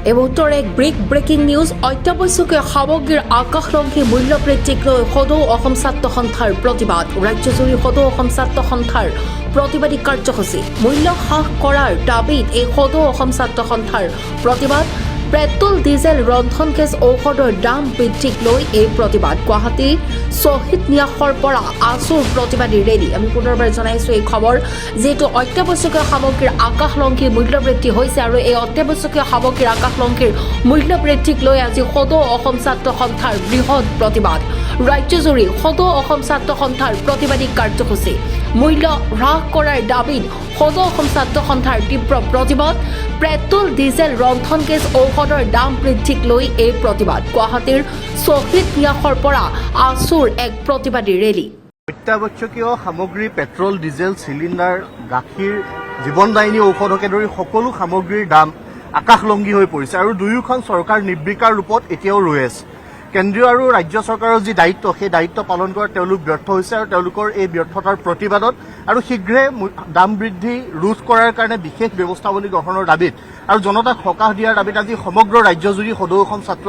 এই মুহূৰ্তৰ এক ব্ৰেকিং নিউজ অত্যাৱশ্যকীয় সামগ্ৰীৰ আকাশলংঘী মূল্য বৃদ্ধিক লৈ সদৌ অসম ছাত্ৰ সন্থাৰ প্ৰতিবাদ ৰাজ্যজুৰি সদৌ অসম ছাত্ৰ সন্থাৰ প্ৰতিবাদী কাৰ্যসূচী মূল্য হ্ৰাস কৰাৰ দাবীত এই সদৌ অসম ছাত্ৰ সন্থাৰ প্ৰতিবাদ পেট্ৰল ডিজেল ৰন্ধন গেছ ঔষধৰ দাম বৃদ্ধিক লৈ এই প্ৰতিবাদ গুৱাহাটী শ্বহীদ ন্যাসৰ পৰা আছুৰ প্ৰতিবাদী ৰেলী আমি পুনৰবাৰ জনাইছো এই খবৰ যেটো অত্যাৱশ্যকীয় সামগ্ৰীৰ আকাশলংঘী মূল্য বৃদ্ধি হৈছে আৰু এই অত্যাৱশ্যকীয় সামগ্ৰীৰ আকাশলংঘীৰ মূল্য বৃদ্ধিক লৈ আজি সদৌ অসম ছাত্ৰ সন্থাৰ বৃহৎ প্ৰতিবাদ ৰাজ্যজুৰি সদৌ অসম ছাত্ৰ সন্থাৰ প্ৰতিবাদী কাৰ্যসূচী মূল্য হ্ৰাস কৰাৰ দাবীত সদৌ অসম ছাত্ৰ সন্থাৰ তীব্ৰ প্ৰতিবাদ পেট্ৰল ডিজেল ৰন্ধন গেছ ঔষধৰ দাম বৃদ্ধিক লৈ এই প্ৰতিবাদ গুৱাহাটীৰ শ্বহীদ ন্যাসৰ পৰা আছুৰ এক প্ৰতিবাদী ৰেলী অত্যাৱশ্যকীয় সামগ্ৰী পেট্ৰল ডিজেল চিলিণ্ডাৰ গাখীৰ জীৱনদায়িনী ঔষধকে ধৰি সকলো সামগ্ৰীৰ দাম আকাশলংঘী হৈ পৰিছে আৰু দুয়োখন চৰকাৰ নিৰ্বিকাৰ ৰূপত এতিয়াও ৰৈ আছে কেন্দ্ৰীয় আৰু ৰাজ্য চৰকাৰৰ যি দায়িত্ব সেই দায়িত্ব পালন কৰাত তেওঁলোক ব্যৰ্থ হৈছে আৰু তেওঁলোকৰ এই ব্যৰ্থতাৰ প্ৰতিবাদত আৰু শীঘ্ৰে দাম বৃদ্ধি ৰোধ কৰাৰ কাৰণে বিশেষ ব্যৱস্থাৱলী গ্ৰহণৰ দাবীত আৰু জনতাক সকাহ দিয়াৰ দাবীত আজি সমগ্ৰ ৰাজ্যজুৰি সদৌ অসম ছাত্ৰ